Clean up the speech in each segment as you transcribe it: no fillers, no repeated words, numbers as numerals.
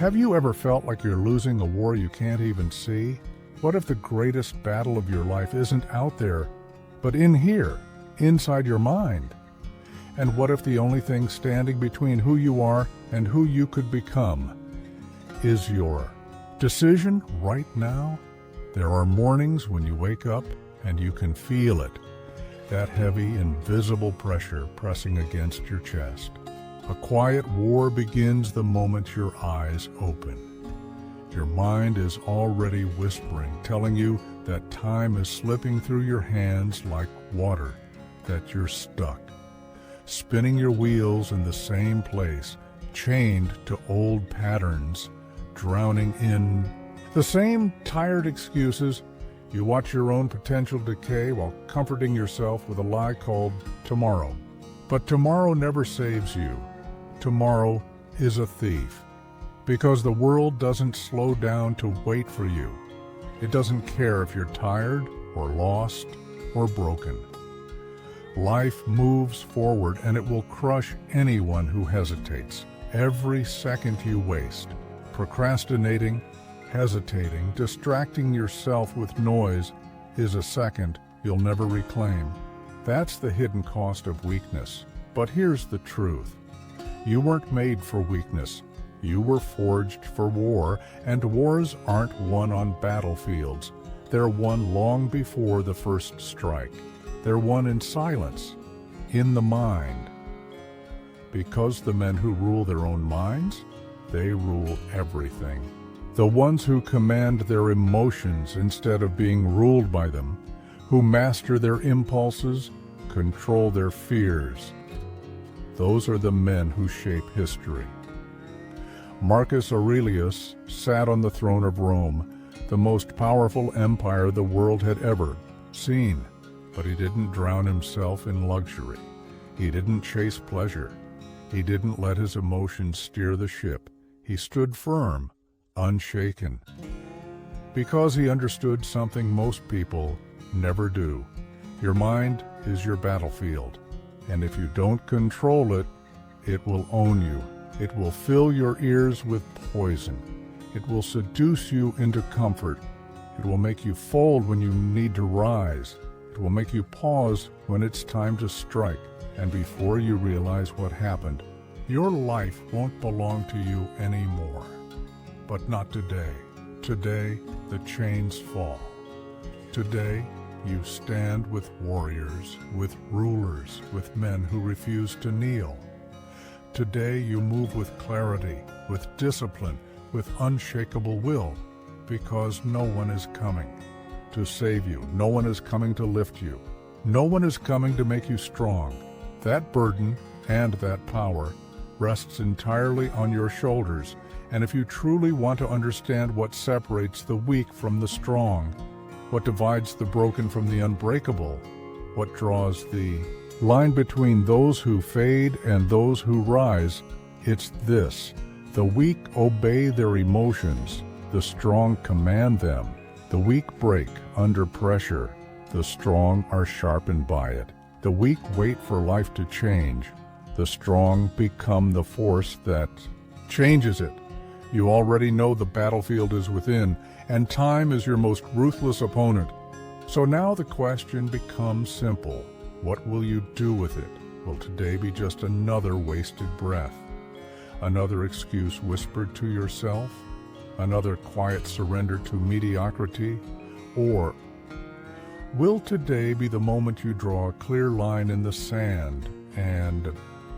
Have you ever felt like you're losing a war you can't even see? What if the greatest battle of your life isn't out there, but in here, inside your mind? And what if the only thing standing between who you are and who you could become is your decision right now? There are mornings when you wake up and you can feel it, that heavy, invisible pressure pressing against your chest. A quiet war begins the moment your eyes open. Your mind is already whispering, telling you that time is slipping through your hands like water, that you're stuck, spinning your wheels in the same place, chained to old patterns, drowning in the same tired excuses. You watch your own potential decay while comforting yourself with a lie called tomorrow. But tomorrow never saves you. Tomorrow is a thief, because the world doesn't slow down to wait for you. It doesn't care if you're tired or lost or broken. Life moves forward, and it will crush anyone who hesitates. Every second you waste, procrastinating, hesitating, distracting yourself with noise, is a second you'll never reclaim. That's the hidden cost of weakness. But here's the truth. You weren't made for weakness. You were forged for war, and wars aren't won on battlefields. They're won long before the first strike. They're won in silence, in the mind. Because the men who rule their own minds, they rule everything. The ones who command their emotions instead of being ruled by them, who master their impulses, control their fears. Those are the men who shape history. Marcus Aurelius sat on the throne of Rome, the most powerful empire the world had ever seen. But he didn't drown himself in luxury. He didn't chase pleasure. He didn't let his emotions steer the ship. He stood firm, unshaken, because he understood something most people never do. Your mind is your battlefield, and if you don't control it, it will own you. It will fill your ears with poison. It will seduce you into comfort. It will make you fold when you need to rise. It will make you pause when it's time to strike. And before you realize what happened, your life won't belong to you anymore. But not today. Today, the chains fall. Today, you stand with warriors, with rulers, with men who refuse to kneel. Today, you move with clarity, with discipline, with unshakable will, because no one is coming to save you. No one is coming to lift you. No one is coming to make you strong. That burden and that power rests entirely on your shoulders. And if you truly want to understand what separates the weak from the strong, what divides the broken from the unbreakable, what draws the line between those who fade and those who rise, it's this. The weak obey their emotions. The strong command them. The weak break under pressure. The strong are sharpened by it. The weak wait for life to change. The strong become the force that changes it. You already know the battlefield is within, and time is your most ruthless opponent. So now the question becomes simple. What will you do with it? Will today be just another wasted breath? Another excuse whispered to yourself? Another quiet surrender to mediocrity? Or will today be the moment you draw a clear line in the sand and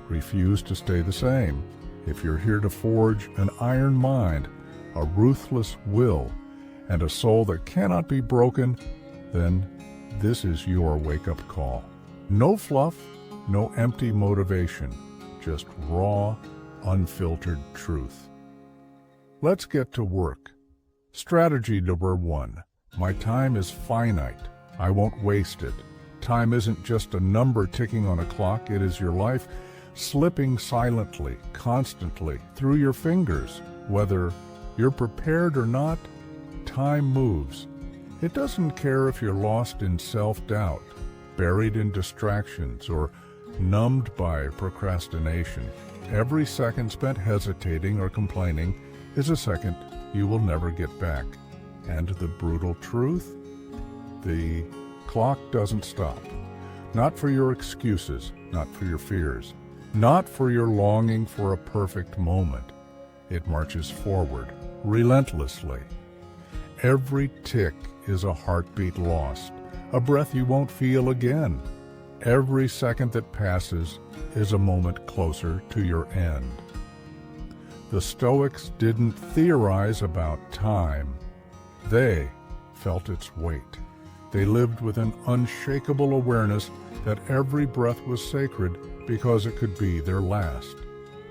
refuse to stay the same? If you're here to forge an iron mind, a ruthless will, and a soul that cannot be broken, then this is your wake-up call. No fluff, no empty motivation, just raw, unfiltered truth. Let's get to work. Strategy number 1. My time is finite. I won't waste it. Time isn't just a number ticking on a clock. It is your life slipping silently, constantly, through your fingers. Whether you're prepared or not, time moves. It doesn't care if you're lost in self-doubt, buried in distractions, or numbed by procrastination. Every second spent hesitating or complaining is a second you will never get back. And the brutal truth? The clock doesn't stop. Not for your excuses, not for your fears, not for your longing for a perfect moment. It marches forward, relentlessly. Every tick is a heartbeat lost, a breath you won't feel again. Every second that passes is a moment closer to your end. The Stoics didn't theorize about time. They felt its weight. They lived with an unshakable awareness that every breath was sacred because it could be their last.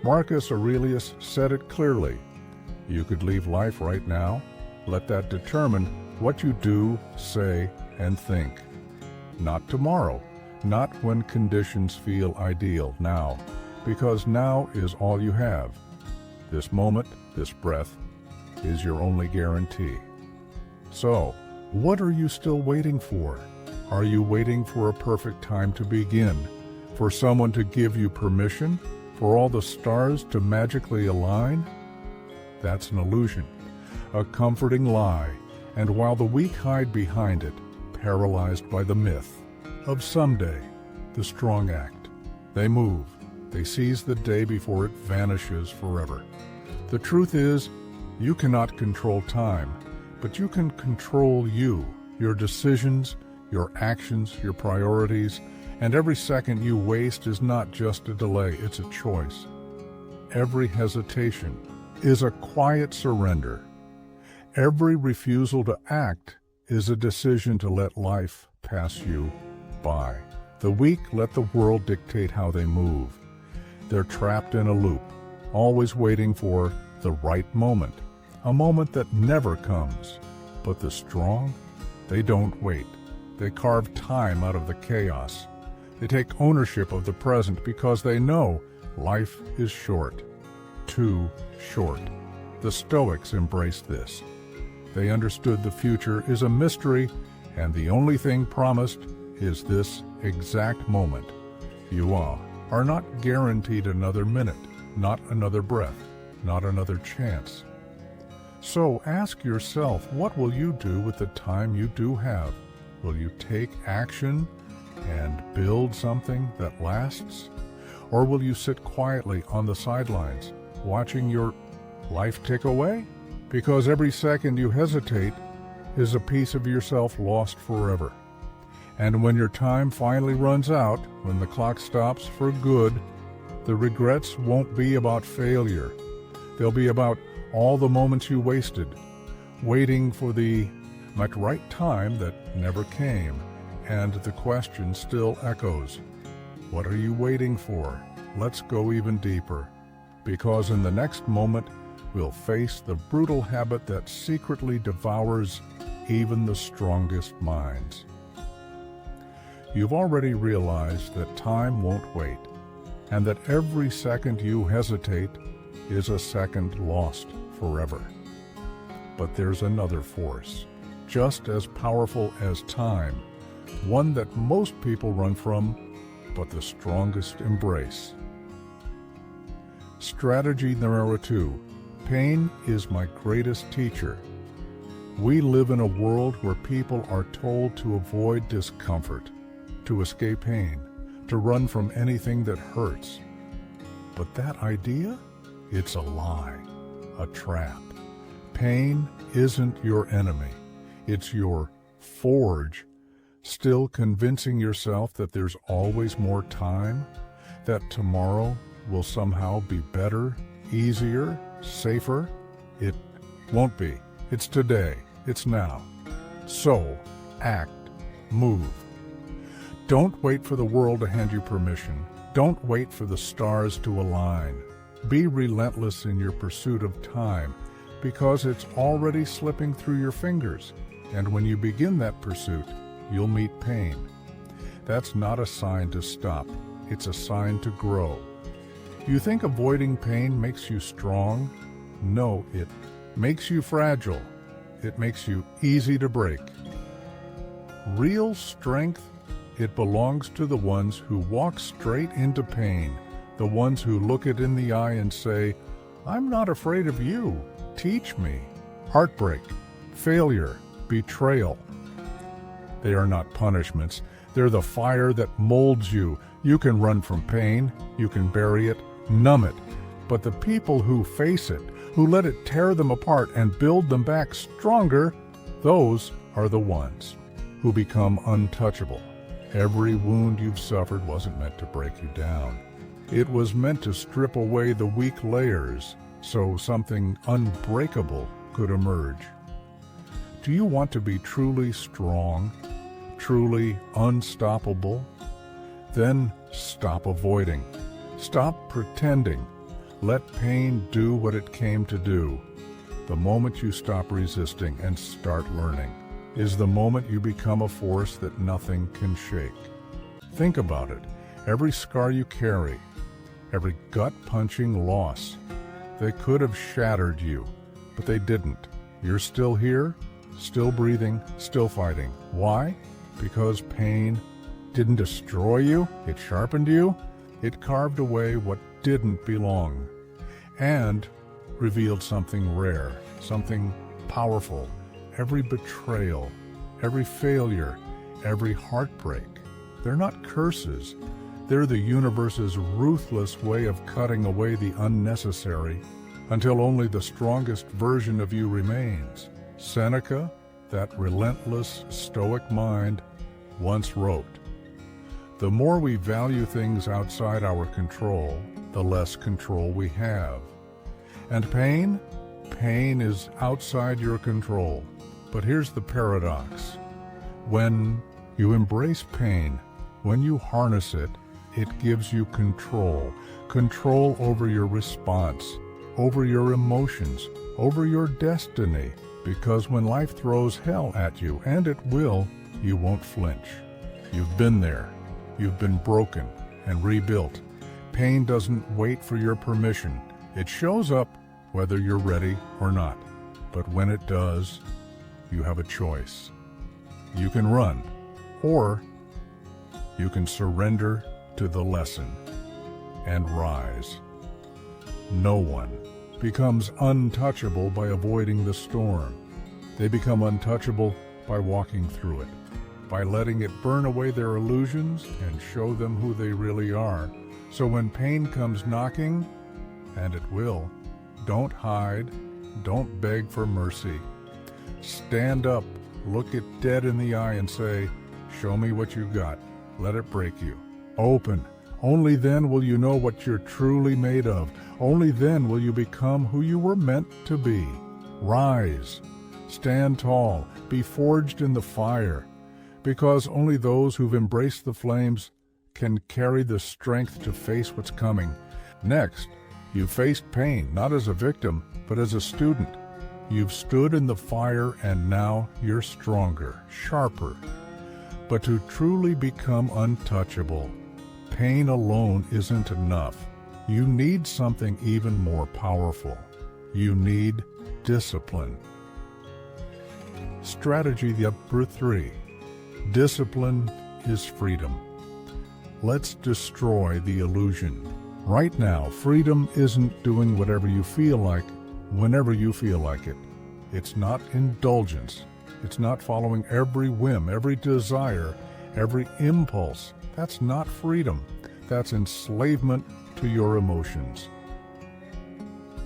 Marcus Aurelius said it clearly. You could leave life right now. Let that determine what you do, say, and think. Not tomorrow, not when conditions feel ideal, now, because now is all you have. This moment, this breath, is your only guarantee. So, what are you still waiting for? Are you waiting for a perfect time to begin? For someone to give you permission? For all the stars to magically align? That's an illusion, a comforting lie, and while the weak hide behind it, paralyzed by the myth of someday, the strong act. They move. They seize the day before it vanishes forever. The truth is, you cannot control time, but you can control you, your decisions, your actions, your priorities, and every second you waste is not just a delay, it's a choice. Every hesitation is a quiet surrender. Every refusal to act is a decision to let life pass you by. The weak let the world dictate how they move. They're trapped in a loop, always waiting for the right moment, a moment that never comes. But the strong, they don't wait. They carve time out of the chaos. They take ownership of the present because they know life is short, too short. The Stoics embraced this. They understood the future is a mystery, and the only thing promised is this exact moment. You are not guaranteed another minute, not another breath, not another chance. So ask yourself, what will you do with the time you do have? Will you take action and build something that lasts? Or will you sit quietly on the sidelines, watching your life tick away? Because every second you hesitate is a piece of yourself lost forever. And when your time finally runs out, when the clock stops for good, the regrets won't be about failure. They'll be about all the moments you wasted, waiting for the right time that never came. And the question still echoes, what are you waiting for? Let's go even deeper, because in the next moment, we'll face the brutal habit that secretly devours even the strongest minds. You've already realized that time won't wait, and that every second you hesitate is a second lost forever. But there's another force, just as powerful as time, one that most people run from, but the strongest embrace. Strategy number 2. Pain is my greatest teacher. We live in a world where people are told to avoid discomfort, to escape pain, to run from anything that hurts. But that idea? It's a lie, a trap. Pain isn't your enemy. It's your forge, still convincing yourself that there's always more time, that tomorrow will somehow be better, easier, safer. It won't be. It's today. It's now. So, act. Move. Don't wait for the world to hand you permission. Don't wait for the stars to align. Be relentless in your pursuit of time, because it's already slipping through your fingers. And when you begin that pursuit, you'll meet pain. That's not a sign to stop. It's a sign to grow. You think avoiding pain makes you strong? No, it makes you fragile. It makes you easy to break. Real strength, it belongs to the ones who walk straight into pain, the ones who look it in the eye and say, I'm not afraid of you. Teach me. Heartbreak, failure, betrayal. They are not punishments. They're the fire that molds you. You can run from pain, you can bury it, numb it. But the people who face it, who let it tear them apart and build them back stronger, those are the ones who become untouchable. Every wound you've suffered wasn't meant to break you down. It was meant to strip away the weak layers so something unbreakable could emerge. Do you want to be truly strong, truly unstoppable? Then stop avoiding. Stop pretending. Let pain do what it came to do. The moment you stop resisting and start learning is the moment you become a force that nothing can shake. Think about it. Every scar you carry, every gut-punching loss, they could have shattered you, but they didn't. You're still here, still breathing, still fighting. Why? Because pain didn't destroy you, it sharpened you, it carved away what didn't belong, and revealed something rare, something powerful. Every betrayal, every failure, every heartbreak, they're not curses. They're the universe's ruthless way of cutting away the unnecessary until only the strongest version of you remains. Seneca, that relentless Stoic mind, once wrote, "The more we value things outside our control, the less control we have." And pain? Pain is outside your control. But here's the paradox. When you embrace pain, when you harness it, it gives you control. Control over your response, over your emotions, over your destiny. Because when life throws hell at you, and it will, you won't flinch. You've been there. You've been broken and rebuilt. Pain doesn't wait for your permission. It shows up whether you're ready or not. But when it does, you have a choice. You can run, or you can surrender to the lesson and rise. No one becomes untouchable by avoiding the storm. They become untouchable by walking through it, by letting it burn away their illusions and show them who they really are. So when pain comes knocking, and it will, don't hide, don't beg for mercy. Stand up, look it dead in the eye and say, "Show me what you got. Let it break you." Open. Only then will you know what you're truly made of. Only then will you become who you were meant to be. Rise. Stand tall. Be forged in the fire. Because only those who've embraced the flames can carry the strength to face what's coming. Next, you faced pain, not as a victim, but as a student. You've stood in the fire and now you're stronger, sharper. But to truly become untouchable, pain alone isn't enough. You need something even more powerful. You need discipline. Strategy number 3. Discipline is freedom. Let's destroy the illusion. Right now, freedom isn't doing whatever you feel like, whenever you feel like it. It's not indulgence. It's not following every whim, every desire, every impulse. That's not freedom. That's enslavement to your emotions.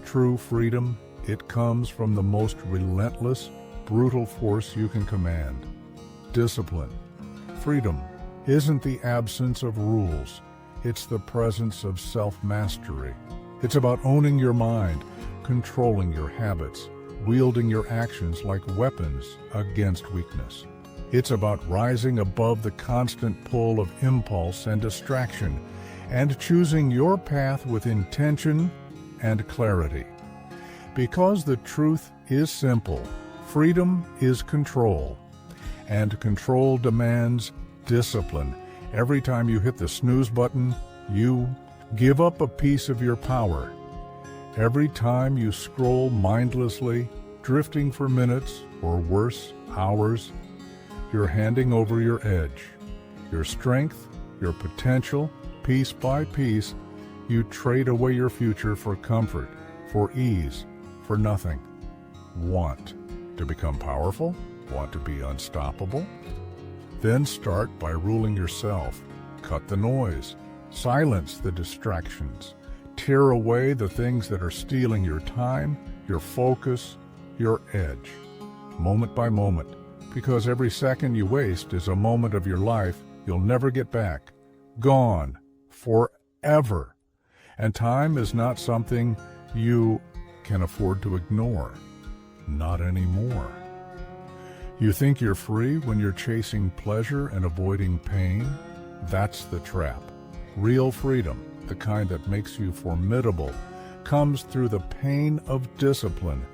True freedom, it comes from the most relentless, brutal force you can command. Discipline. Freedom isn't the absence of rules. It's the presence of self-mastery. It's about owning your mind, controlling your habits, wielding your actions like weapons against weakness. It's about rising above the constant pull of impulse and distraction and choosing your path with intention and clarity. Because the truth is simple, freedom is control, and control demands discipline. Every time you hit the snooze button, you give up a piece of your power. Every time you scroll mindlessly, drifting for minutes, or worse, hours, you're handing over your edge, your strength, your potential. Piece by piece, you trade away your future for comfort, for ease, for nothing. Want to become powerful? Want to be unstoppable? Then start by ruling yourself. Cut the noise. Silence the distractions. Tear away the things that are stealing your time, your focus, your edge. Moment by moment, because every second you waste is a moment of your life you'll never get back. Gone. Forever. And time is not something you can afford to ignore. Not anymore. You think you're free when you're chasing pleasure and avoiding pain? That's the trap. Real freedom, the kind that makes you formidable, comes through the pain of discipline,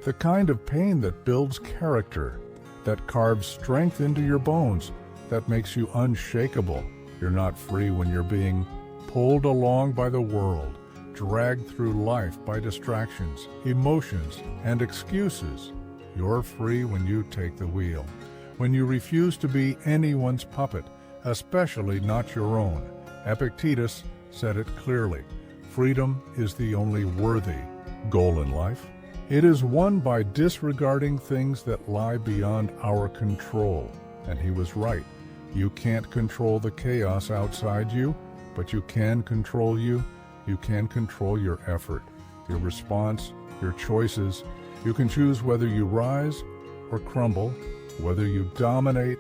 the kind of pain that builds character, that carves strength into your bones, that makes you unshakable. You're not free when you're being pulled along by the world, dragged through life by distractions, emotions, and excuses. You're free when you take the wheel, when you refuse to be anyone's puppet, especially not your own. Epictetus said it clearly. Freedom is the only worthy goal in life. It is won by disregarding things that lie beyond our control. And he was right. You can't control the chaos outside you, but you can control you. You can control your effort, your response, your choices. You can choose whether you rise or crumble, whether you dominate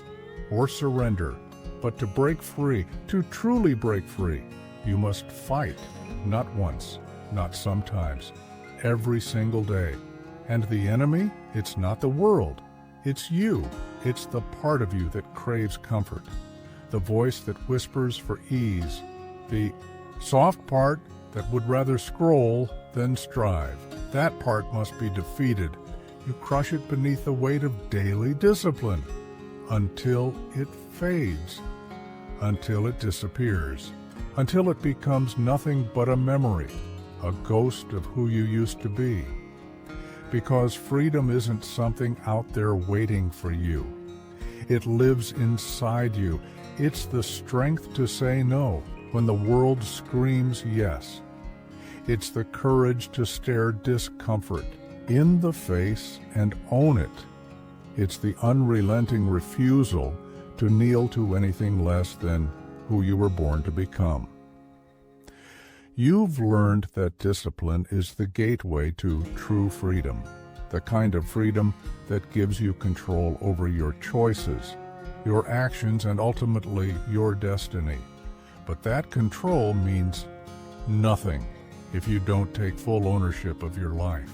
or surrender. But to break free, to truly break free, you must fight, not once, not sometimes, every single day. And the enemy, it's not the world, it's you. It's the part of you that craves comfort, the voice that whispers for ease, the soft part that would rather scroll than strive. That part must be defeated. You crush it beneath the weight of daily discipline until it fades, until it disappears, until it becomes nothing but a memory, a ghost of who you used to be. Because freedom isn't something out there waiting for you. It lives inside you. It's the strength to say no when the world screams yes. It's the courage to stare discomfort in the face and own it. It's the unrelenting refusal to kneel to anything less than who you were born to become. You've learned that discipline is the gateway to true freedom, the kind of freedom that gives you control over your choices, your actions, and ultimately your destiny. But that control means nothing if you don't take full ownership of your life.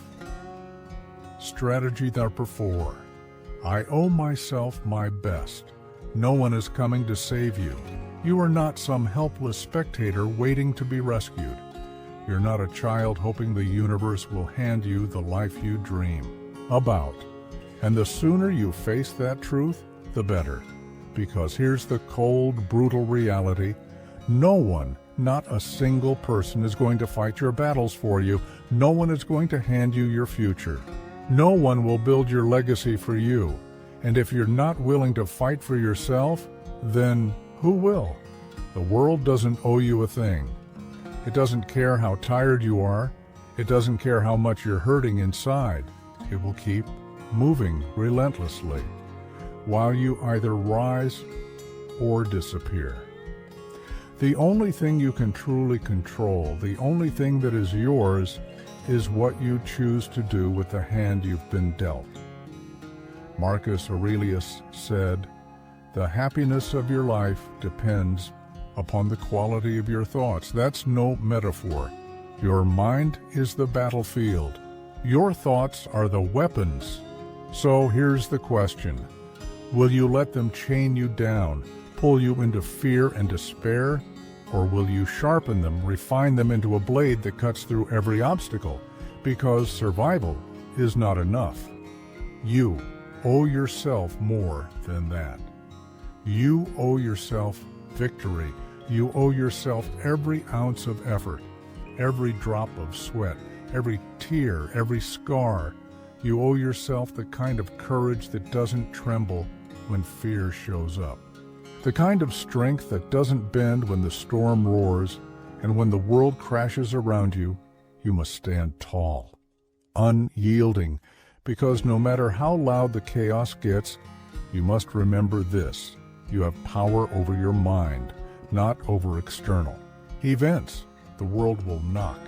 Strategy number 4. I owe myself my best. No one is coming to save you. You are not some helpless spectator waiting to be rescued. You're not a child hoping the universe will hand you the life you dream about. And the sooner you face that truth, the better. Because here's the cold, brutal reality. No one, not a single person, is going to fight your battles for you. No one is going to hand you your future. No one will build your legacy for you. And if you're not willing to fight for yourself, then who will? The world doesn't owe you a thing. It doesn't care how tired you are. It doesn't care how much you're hurting inside. It will keep moving relentlessly while you either rise or disappear. The only thing you can truly control, the only thing that is yours, is what you choose to do with the hand you've been dealt. Marcus Aurelius said, "The happiness of your life depends upon the quality of your thoughts." That's no metaphor. Your mind is the battlefield. Your thoughts are the weapons. So here's the question. Will you let them chain you down, pull you into fear and despair? Or will you sharpen them, refine them into a blade that cuts through every obstacle? Because survival is not enough. You owe yourself more than that. You owe yourself victory. You owe yourself every ounce of effort, every drop of sweat, every tear, every scar. You owe yourself the kind of courage that doesn't tremble when fear shows up. The kind of strength that doesn't bend when the storm roars, and when the world crashes around you, you must stand tall, unyielding, because no matter how loud the chaos gets, you must remember this: you have power over your mind, not over external events. The world will knock,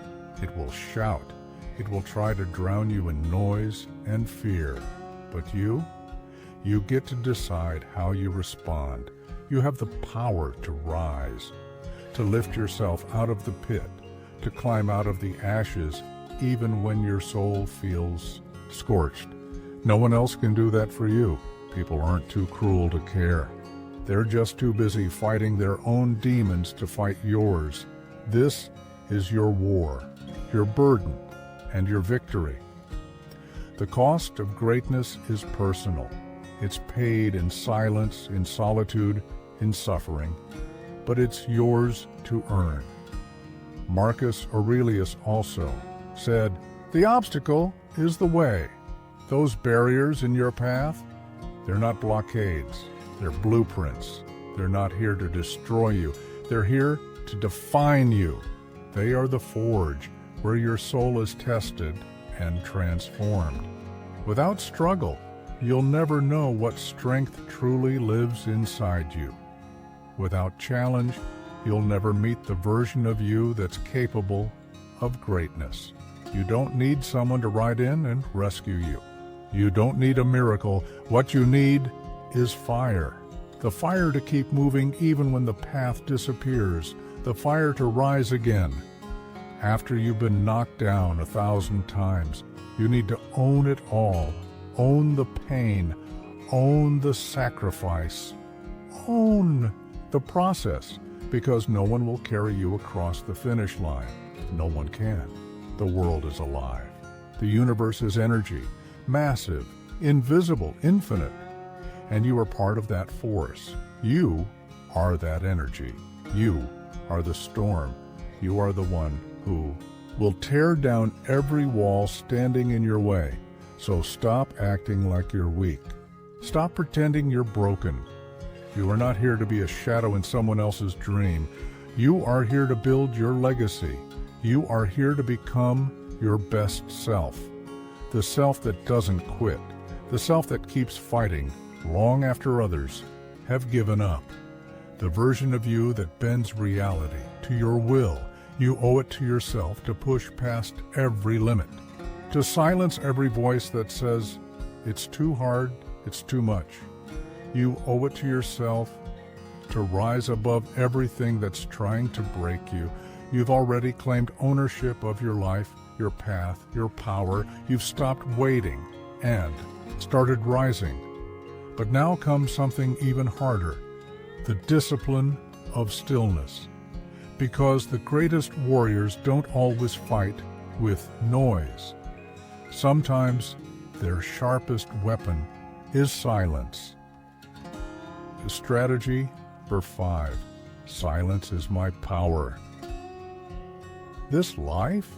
it will shout, it will try to drown you in noise and fear. But you get to decide how you respond. You have the power to rise, to lift yourself out of the pit, to climb out of the ashes, even when your soul feels scorched. No one else can do that for you. People aren't too cruel to care. They're just too busy fighting their own demons to fight yours. This is your war, your burden, and your victory. The cost of greatness is personal. It's paid in silence, in solitude, in suffering, but it's yours to earn. Marcus Aurelius also said, "The obstacle is the way." Those barriers in your path, they're not blockades, they're blueprints. They're not here to destroy you. They're here to define you. They are the forge where your soul is tested and transformed. Without struggle, you'll never know what strength truly lives inside you. Without challenge, you'll never meet the version of you that's capable of greatness. You don't need someone to ride in and rescue you. You don't need a miracle. What you need is fire. The fire to keep moving even when the path disappears. The fire to rise again. After you've been knocked down 1,000 times, you need to own it all. Own the pain. Own the sacrifice. Own the process, because no one will carry you across the finish line. No one can. The world is alive. The universe is energy, massive, invisible, infinite, and you are part of that force. You are that energy. You are the storm. You are the one who will tear down every wall standing in your way. So stop acting like you're weak. Stop pretending you're broken. You are not here to be a shadow in someone else's dream. You are here to build your legacy. You are here to become your best self. The self that doesn't quit. The self that keeps fighting long after others have given up. The version of you that bends reality to your will. You owe it to yourself to push past every limit. To silence every voice that says, it's too hard, it's too much. You owe it to yourself to rise above everything that's trying to break you. You've already claimed ownership of your life, your path, your power. You've stopped waiting and started rising. But now comes something even harder, the discipline of stillness. Because the greatest warriors don't always fight with noise. Sometimes their sharpest weapon is silence. Strategy number 5. Silence is my power. This life,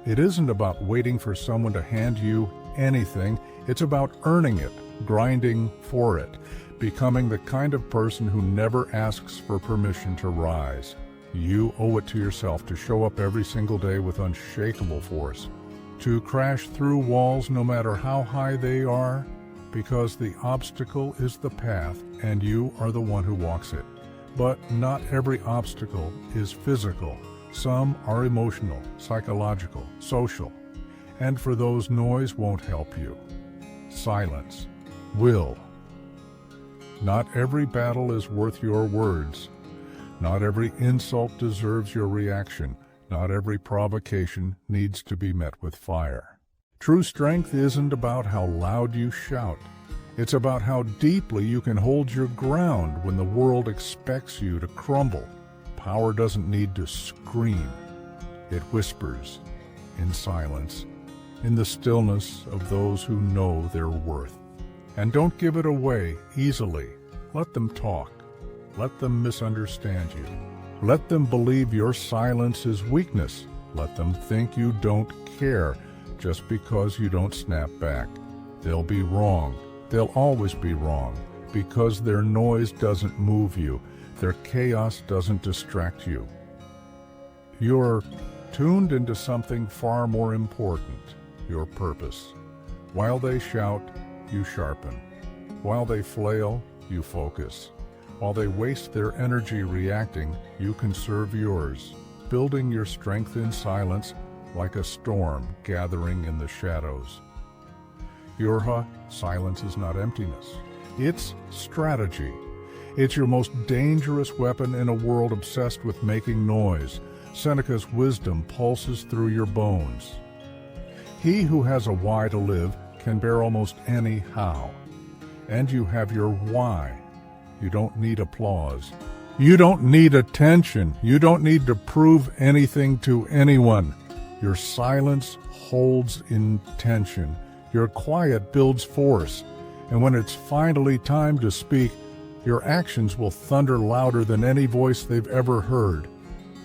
it isn't about waiting for someone to hand you anything. It's about earning it, grinding for it, becoming the kind of person who never asks for permission to rise. You owe it to yourself to show up every single day with unshakable force, to crash through walls no matter how high they are, because the obstacle is the path and you are the one who walks it. But not every obstacle is physical. Some are emotional, psychological, social. And for those, noise won't help you. Silence will. Not every battle is worth your words. Not every insult deserves your reaction. Not every provocation needs to be met with fire. True strength isn't about how loud you shout. It's about how deeply you can hold your ground when the world expects you to crumble. Power doesn't need to scream. It whispers in silence, in the stillness of those who know their worth. And don't give it away easily. Let them talk. Let them misunderstand you. Let them believe your silence is weakness. Let them think you don't care just because you don't snap back. They'll be wrong. They'll always be wrong because their noise doesn't move you. Their chaos doesn't distract you. You're tuned into something far more important, your purpose. While they shout, you sharpen. While they flail, you focus. While they waste their energy reacting, you conserve yours, building your strength in silence like a storm gathering in the shadows. Yurha, silence is not emptiness. It's strategy. It's your most dangerous weapon in a world obsessed with making noise. Seneca's wisdom pulses through your bones. He who has a why to live can bear almost any how. And you have your why. You don't need applause. You don't need attention. You don't need to prove anything to anyone. Your silence holds intention. Your quiet builds force. And when it's finally time to speak, your actions will thunder louder than any voice they've ever heard.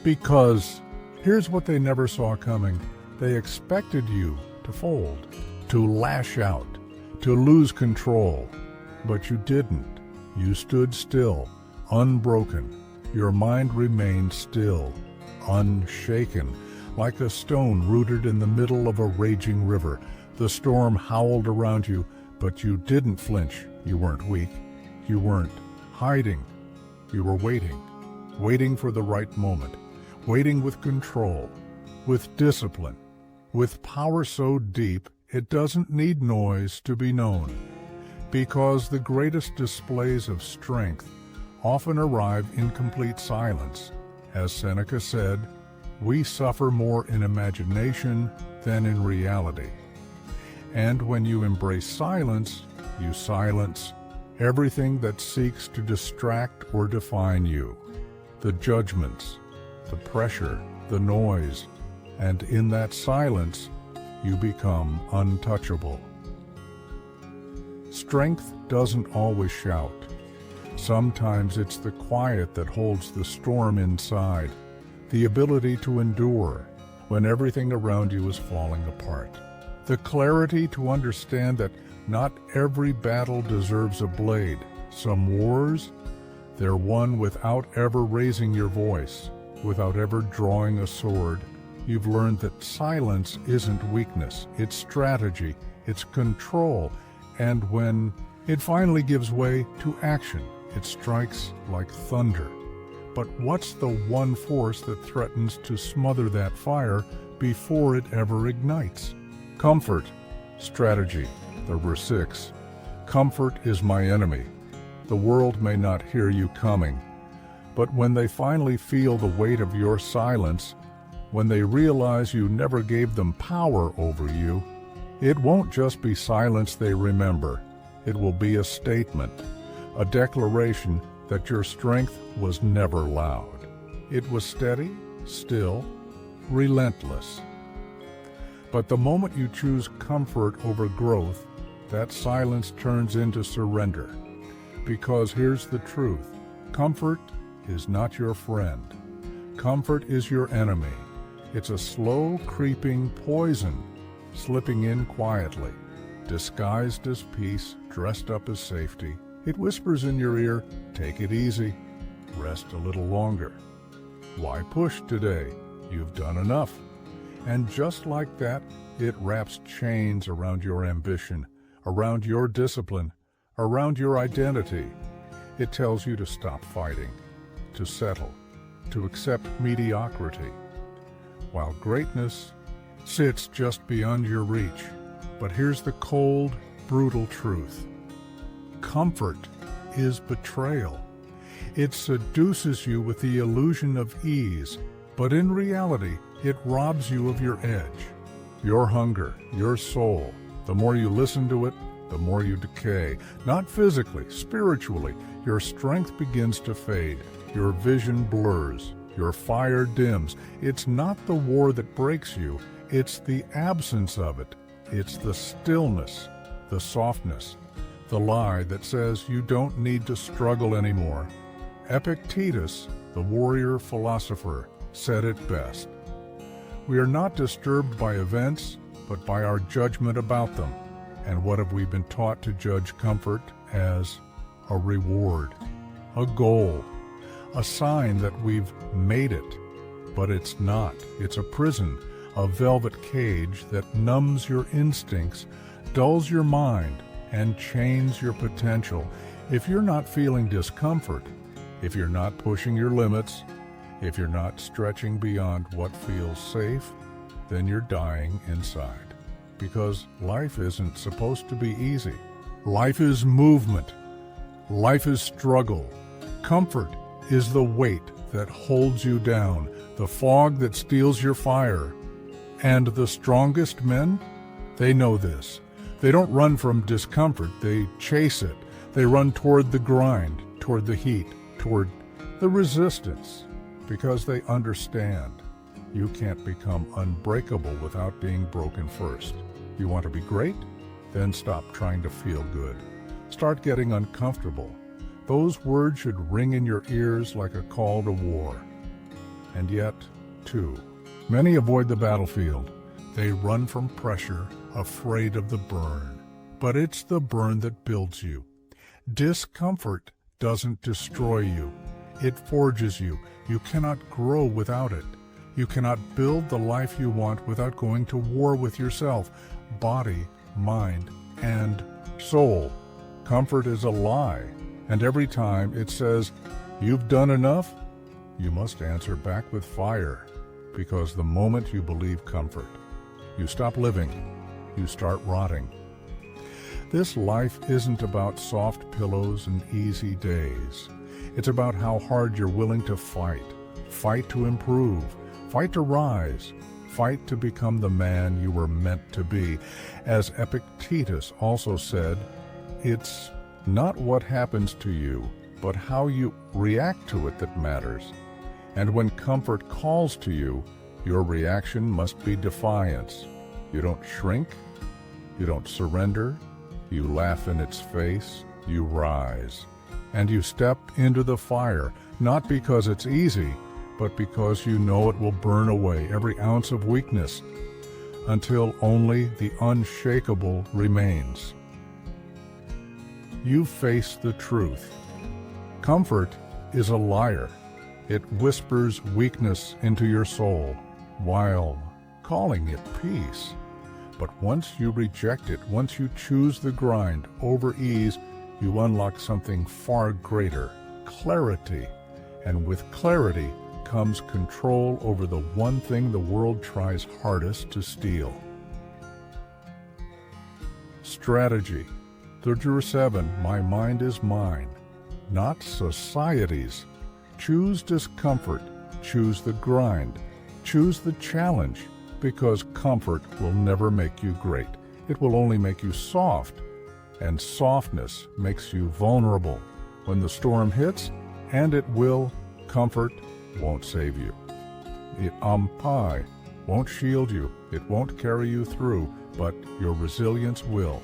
Because here's what they never saw coming. They expected you to fold, to lash out, to lose control. But you didn't. You stood still, unbroken. Your mind remained still, unshaken, like a stone rooted in the middle of a raging river. The storm howled around you, but you didn't flinch. You weren't weak. You weren't hiding. You were waiting for the right moment, waiting with control, with discipline, with power so deep it doesn't need noise to be known. Because the greatest displays of strength often arrive in complete silence. As Seneca said, we suffer more in imagination than in reality. And when you embrace silence, you silence everything that seeks to distract or define you. The judgments, the pressure, the noise, and in that silence, you become untouchable. Strength doesn't always shout. Sometimes it's the quiet that holds the storm inside, the ability to endure when everything around you is falling apart. The clarity to understand that not every battle deserves a blade. Some wars, they're won without ever raising your voice, without ever drawing a sword. You've learned that silence isn't weakness, it's strategy, it's control, and when it finally gives way to action, it strikes like thunder. But what's the one force that threatens to smother that fire before it ever ignites? Comfort. Strategy. Number 6. Comfort is my enemy. The world may not hear you coming, but when they finally feel the weight of your silence, when they realize you never gave them power over you, it won't just be silence they remember. It will be a statement, a declaration that your strength was never loud. It was steady, still, relentless. But the moment you choose comfort over growth, that silence turns into surrender. Because here's the truth. Comfort is not your friend. Comfort is your enemy. It's a slow, creeping poison, slipping in quietly, disguised as peace, dressed up as safety. It whispers in your ear, take it easy, rest a little longer. Why push today? You've done enough. And just like that, it wraps chains around your ambition, around your discipline, around your identity. It tells you to stop fighting, to settle, to accept mediocrity, while greatness sits just beyond your reach. But here's the cold, brutal truth. Comfort is betrayal. It seduces you with the illusion of ease, but in reality, it robs you of your edge, your hunger, your soul. The more you listen to it, the more you decay. Not physically, spiritually. Your strength begins to fade. Your vision blurs. Your fire dims. It's not the war that breaks you. It's the absence of it. It's the stillness, the softness, the lie that says you don't need to struggle anymore. Epictetus, the warrior philosopher, said it best. We are not disturbed by events, but by our judgment about them. And what have we been taught to judge comfort as? A reward, a goal, a sign that we've made it. But it's not. It's a prison, a velvet cage that numbs your instincts, dulls your mind, and chains your potential. If you're not feeling discomfort, if you're not pushing your limits, if you're not stretching beyond what feels safe, then you're dying inside. Because life isn't supposed to be easy. Life is movement. Life is struggle. Comfort is the weight that holds you down, the fog that steals your fire. And the strongest men, they know this. They don't run from discomfort, they chase it. They run toward the grind, toward the heat, toward the resistance, because they understand you can't become unbreakable without being broken first. You want to be great? Then stop trying to feel good. Start getting uncomfortable. Those words should ring in your ears like a call to war. And yet, too, many avoid the battlefield. They run from pressure, afraid of the burn. But it's the burn that builds you. Discomfort doesn't destroy you. It forges you. You cannot grow without it. You cannot build the life you want without going to war with yourself, body, mind, and soul. Comfort is a lie, and every time it says, "You've done enough," you must answer back with fire, because the moment you believe comfort, you stop living, you start rotting. This life isn't about soft pillows and easy days. It's about how hard you're willing to fight. Fight to improve. Fight to rise. Fight to become the man you were meant to be. As Epictetus also said, it's not what happens to you, but how you react to it that matters. And when comfort calls to you, your reaction must be defiance. You don't shrink. You don't surrender. You laugh in its face. You rise. And you step into the fire, not because it's easy, but because you know it will burn away every ounce of weakness until only the unshakable remains. You face the truth. Comfort is a liar. It whispers weakness into your soul while calling it peace. But once you reject it, once you choose the grind over ease, you unlock something far greater, clarity. And with clarity comes control over the one thing the world tries hardest to steal. Strategy. Literature 7, my mind is mine, not society's. Choose discomfort, choose the grind, choose the challenge, because comfort will never make you great. It will only make you soft, and softness makes you vulnerable. When the storm hits, and it will, comfort won't save you. It won't shield you. It won't carry you through, but your resilience will.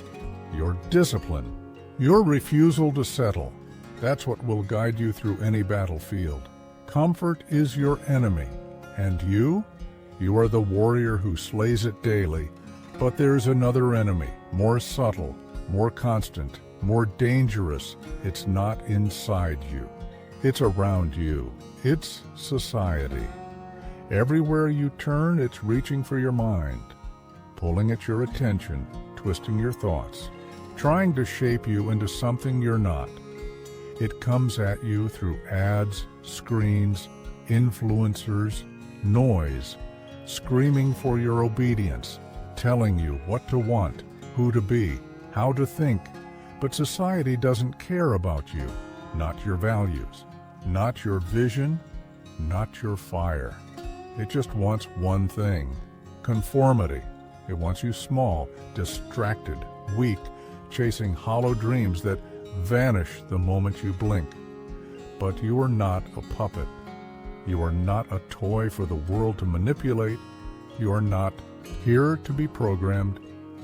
Your discipline, your refusal to settle, that's what will guide you through any battlefield. Comfort is your enemy, and you are the warrior who slays it daily. But there's another enemy, more subtle, more constant, more dangerous. It's not inside you. It's around you. It's society. Everywhere you turn, it's reaching for your mind, pulling at your attention, twisting your thoughts, trying to shape you into something you're not. It comes at you through ads, screens, influencers, noise, screaming for your obedience, telling you what to want, who to be, how to think. But society doesn't care about you, not your values, not your vision, not your fire. It just wants one thing, conformity. It wants you small, distracted, weak, chasing hollow dreams that vanish the moment you blink. But you are not a puppet. You are not a toy for the world to manipulate. You are not here to be programmed.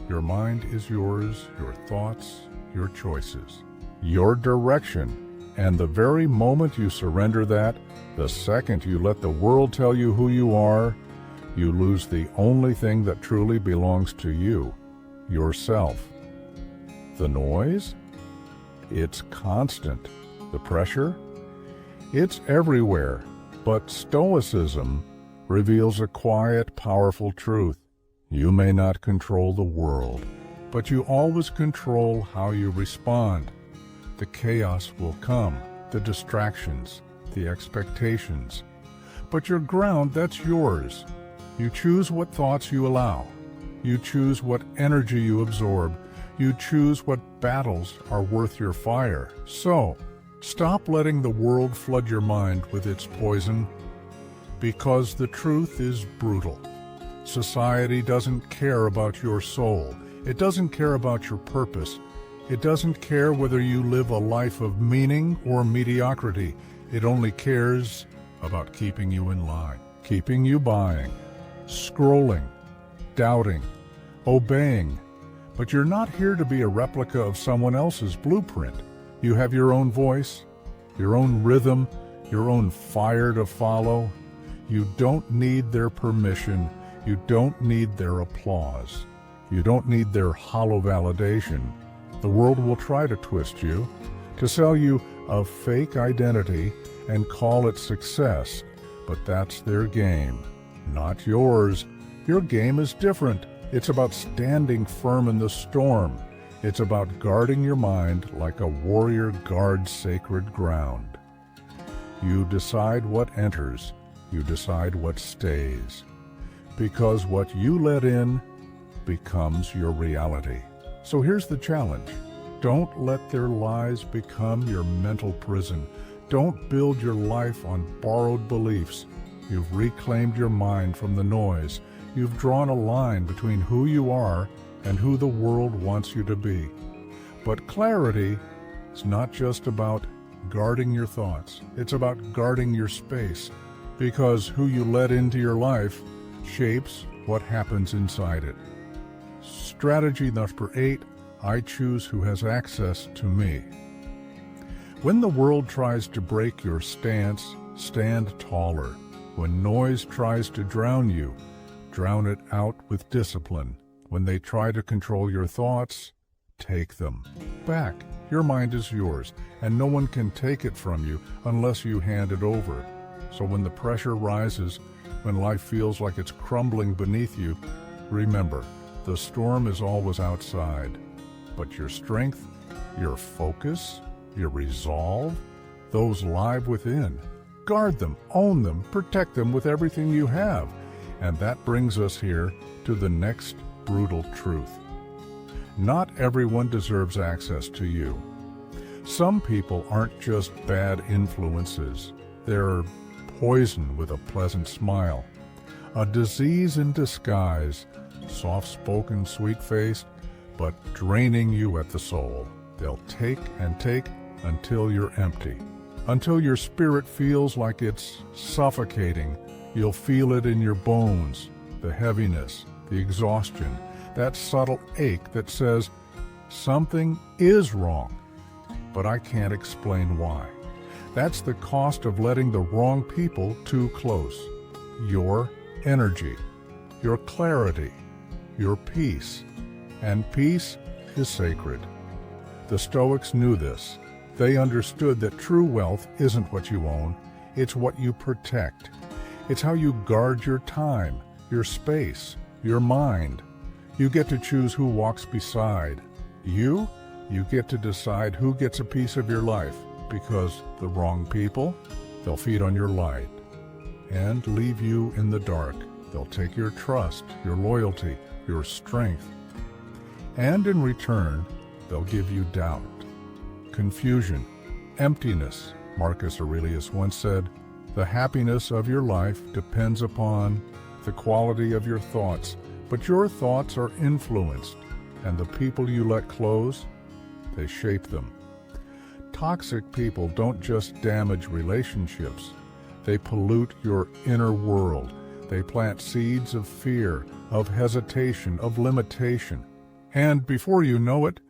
Your mind is yours, your thoughts, your choices, your direction. And the very moment you surrender that, the second you let the world tell you who you are, you lose the only thing that truly belongs to you, yourself. The noise? It's constant. The pressure? It's everywhere. But Stoicism reveals a quiet, powerful truth. You may not control the world, but you always control how you respond. The chaos will come, the distractions, the expectations. But your ground, that's yours. You choose what thoughts you allow. You choose what energy you absorb. You choose what battles are worth your fire. So, stop letting the world flood your mind with its poison, because the truth is brutal. Society doesn't care about your soul. It doesn't care about your purpose. It doesn't care whether you live a life of meaning or mediocrity. It only cares about keeping you in line, keeping you buying, scrolling, doubting, obeying. But you're not here to be a replica of someone else's blueprint. You have your own voice, your own rhythm, your own fire to follow. You don't need their permission. You don't need their applause. You don't need their hollow validation. The world will try to twist you, to sell you a fake identity and call it success, but that's their game, not yours. Your game is different. It's about standing firm in the storm. It's about guarding your mind like a warrior guards sacred ground. You decide what enters. You decide what stays. Because what you let in becomes your reality. So here's the challenge. Don't let their lies become your mental prison. Don't build your life on borrowed beliefs. You've reclaimed your mind from the noise. You've drawn a line between who you are and who the world wants you to be. But clarity is not just about guarding your thoughts. It's about guarding your space, because who you let into your life shapes what happens inside it. Strategy number 8, I choose who has access to me. When the world tries to break your stance, stand taller. When noise tries to drown you, drown it out with discipline. When they try to control your thoughts, take them back. Your mind is yours, and no one can take it from you unless you hand it over. So when the pressure rises, when life feels like it's crumbling beneath you, remember, the storm is always outside. But your strength, your focus, your resolve, those live within. Guard them, own them, protect them with everything you have. And that brings us here to the next brutal truth. Not everyone deserves access to you. Some people aren't just bad influences. They're poison with a pleasant smile. A disease in disguise, soft-spoken, sweet-faced, but draining you at the soul. They'll take and take until you're empty. Until your spirit feels like it's suffocating. You'll feel it in your bones, the heaviness, the exhaustion, that subtle ache that says, something is wrong, but I can't explain why. That's the cost of letting the wrong people too close. Your energy, your clarity, your peace. And peace is sacred. The Stoics knew this. They understood that true wealth isn't what you own, it's what you protect. It's how you guard your time, your space, your mind. You get to choose who walks beside. You get to decide who gets a piece of your life, because the wrong people, they'll feed on your light and leave you in the dark. They'll take your trust, your loyalty, your strength. And in return, they'll give you doubt, confusion, emptiness. Marcus Aurelius once said, the happiness of your life depends upon the quality of your thoughts, but your thoughts are influenced, and the people you let close, they shape them. Toxic people don't just damage relationships, they pollute your inner world. They plant seeds of fear, of hesitation, of limitation. And before you know it,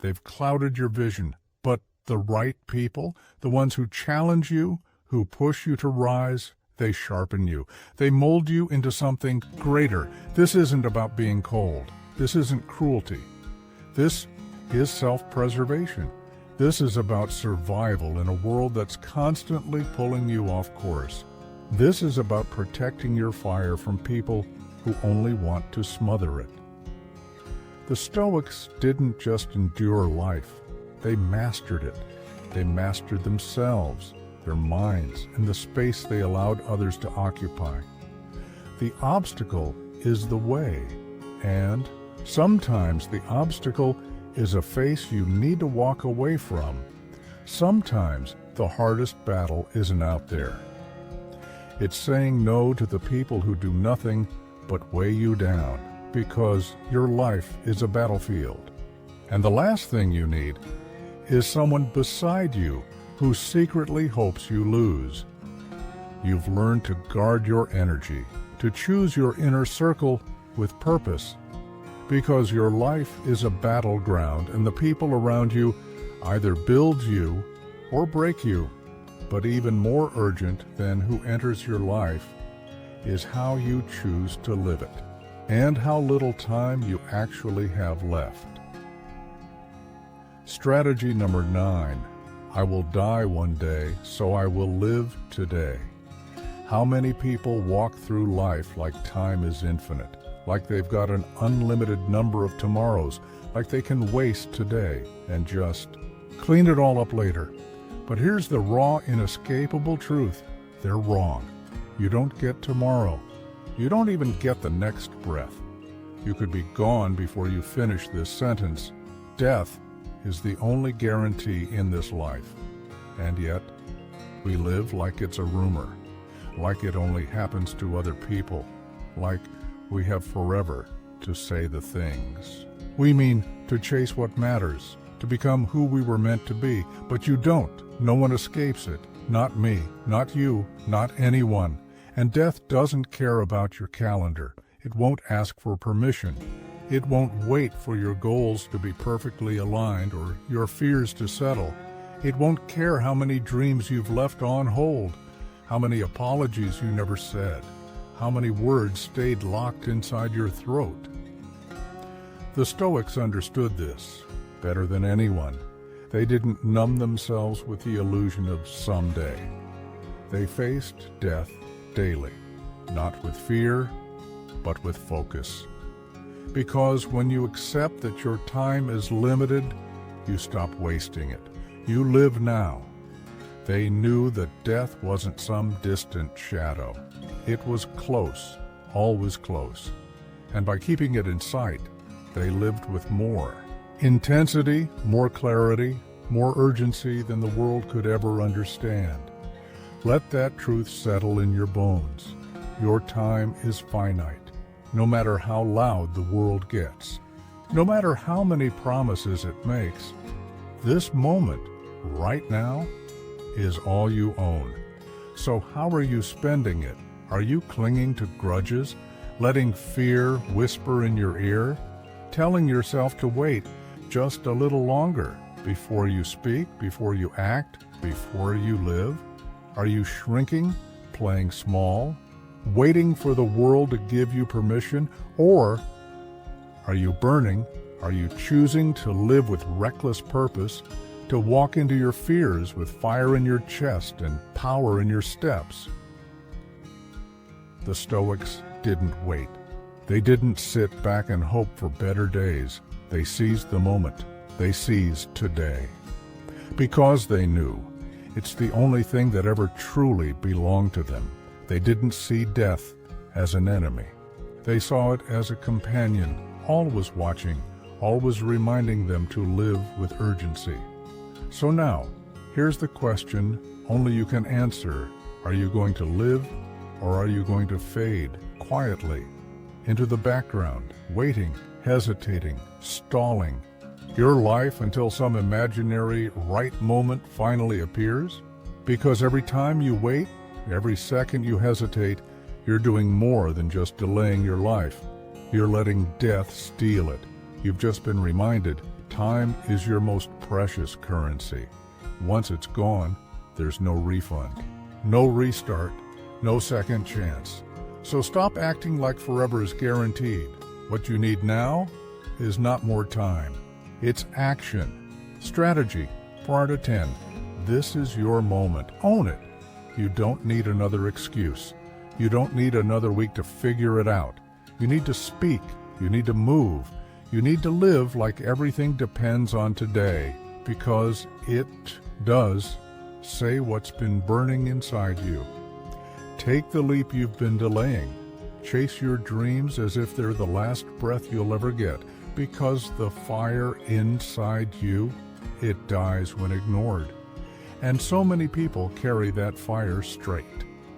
they've clouded your vision. But the right people, the ones who challenge you, who push you to rise, they sharpen you. They mold you into something greater. This isn't about being cold. This isn't cruelty. This is self-preservation. This is about survival in a world that's constantly pulling you off course. This is about protecting your fire from people who only want to smother it. The Stoics didn't just endure life, they mastered it. They mastered themselves, their minds, and the space they allowed others to occupy. The obstacle is the way, and sometimes the obstacle is a face you need to walk away from. Sometimes the hardest battle isn't out there. It's saying no to the people who do nothing but weigh you down, because your life is a battlefield. And the last thing you need is someone beside you who secretly hopes you lose. You've learned to guard your energy, to choose your inner circle with purpose, because your life is a battleground and the people around you either build you or break you. But even more urgent than who enters your life is how you choose to live it, and how little time you actually have left. Strategy number 9. I will die one day, so I will live today. How many people walk through life like time is infinite, like they've got an unlimited number of tomorrows, like they can waste today and just clean it all up later? But here's the raw, inescapable truth. They're wrong. You don't get tomorrow. You don't even get the next breath. You could be gone before you finish this sentence. Death is the only guarantee in this life. And yet, we live like it's a rumor, like it only happens to other people, like we have forever to say the things. We mean to chase what matters, to become who we were meant to be, but you don't. No one escapes it. Not me, not you, not anyone. And death doesn't care about your calendar. It won't ask for permission. It won't wait for your goals to be perfectly aligned or your fears to settle. It won't care how many dreams you've left on hold, how many apologies you never said, how many words stayed locked inside your throat. The Stoics understood this better than anyone. They didn't numb themselves with the illusion of someday. They faced death daily, not with fear, but with focus. Because when you accept that your time is limited, you stop wasting it. You live now. They knew that death wasn't some distant shadow. It was close, always close. And by keeping it in sight, they lived with more intensity, more clarity, more urgency than the world could ever understand. Let that truth settle in your bones. Your time is finite, no matter how loud the world gets, no matter how many promises it makes. This moment, right now, is all you own. So how are you spending it? Are you clinging to grudges, letting fear whisper in your ear, telling yourself to wait just a little longer before you speak, before you act, before you live? Are you shrinking, playing small, waiting for the world to give you permission? Or are you burning? Are you choosing to live with reckless purpose, to walk into your fears with fire in your chest and power in your steps? The Stoics didn't wait. They didn't sit back and hope for better days. They seized the moment. They seized today. Because they knew it's the only thing that ever truly belonged to them. They didn't see death as an enemy. They saw it as a companion, always watching, always reminding them to live with urgency. So now, here's the question only you can answer. Are you going to live, or are you going to fade quietly into the background, waiting, hesitating, stalling your life until some imaginary right moment finally appears? Because every time you wait, every second you hesitate, you're doing more than just delaying your life. You're letting death steal it. You've just been reminded, time is your most precious currency. Once it's gone, there's no refund, no restart, no second chance. So stop acting like forever is guaranteed. What you need now is not more time. It's action. Strategy 4 out of 10. This is your moment. Own it. You don't need another excuse. You don't need another week to figure it out. You need to speak. You need to move. You need to live like everything depends on today, because it does. Say what's been burning inside you. Take the leap you've been delaying. Chase your dreams as if they're the last breath you'll ever get, because the fire inside you, it dies when ignored. And so many people carry that fire straight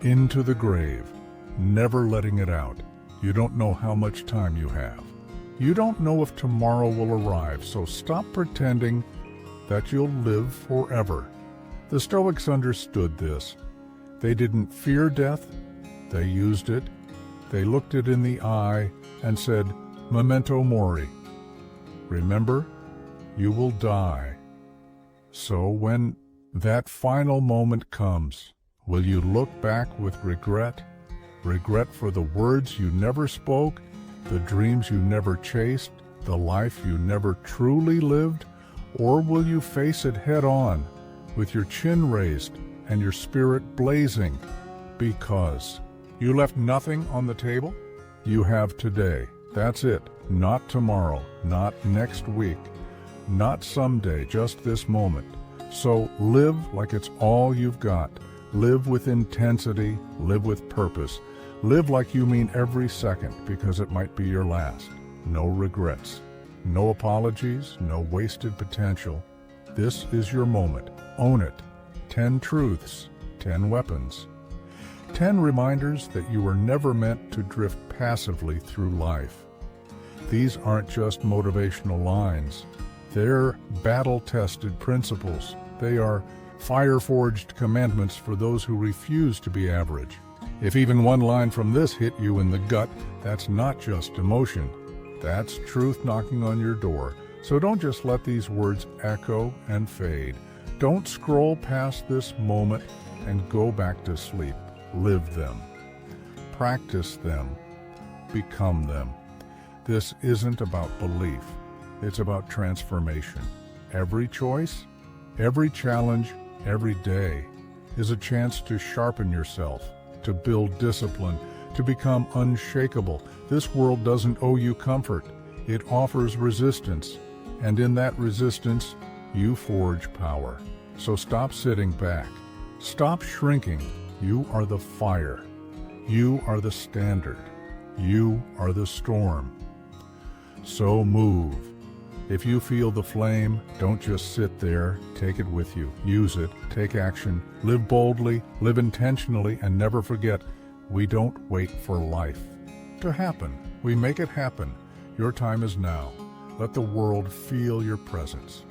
into the grave, never letting it out. You don't know how much time you have. You don't know if tomorrow will arrive, so stop pretending that you'll live forever. The Stoics understood this. They didn't fear death, they used it. They looked it in the eye and said, "Memento mori." Remember, you will die. So when that final moment comes, will you look back with regret? Regret for the words you never spoke, the dreams you never chased, the life you never truly lived? Or will you face it head on, with your chin raised and your spirit blazing, because you left nothing on the table? You have today. That's it. Not tomorrow, not next week, not someday, just this moment. So live like it's all you've got. Live with intensity, live with purpose. Live like you mean every second, because it might be your last. No regrets, no apologies, no wasted potential. This is your moment. Own it. 10 truths, 10 weapons. 10 reminders that you were never meant to drift passively through life. These aren't just motivational lines. They're battle-tested principles. They are fire-forged commandments for those who refuse to be average. If even one line from this hit you in the gut, that's not just emotion. That's truth knocking on your door. So don't just let these words echo and fade. Don't scroll past this moment and go back to sleep. Live them. Practice them. Become them. This isn't about belief. It's about transformation. Every choice, every challenge, every day is a chance to sharpen yourself, to build discipline, to become unshakable. This world doesn't owe you comfort. It offers resistance. And in that resistance, you forge power. So stop sitting back. Stop shrinking. You are the fire. You are the standard. You are the storm. So move. If you feel the flame, don't just sit there. Take it with you. Use it. Take action. Live boldly, live intentionally, and never forget, we don't wait for life to happen. We make it happen. Your time is now. Let the world feel your presence.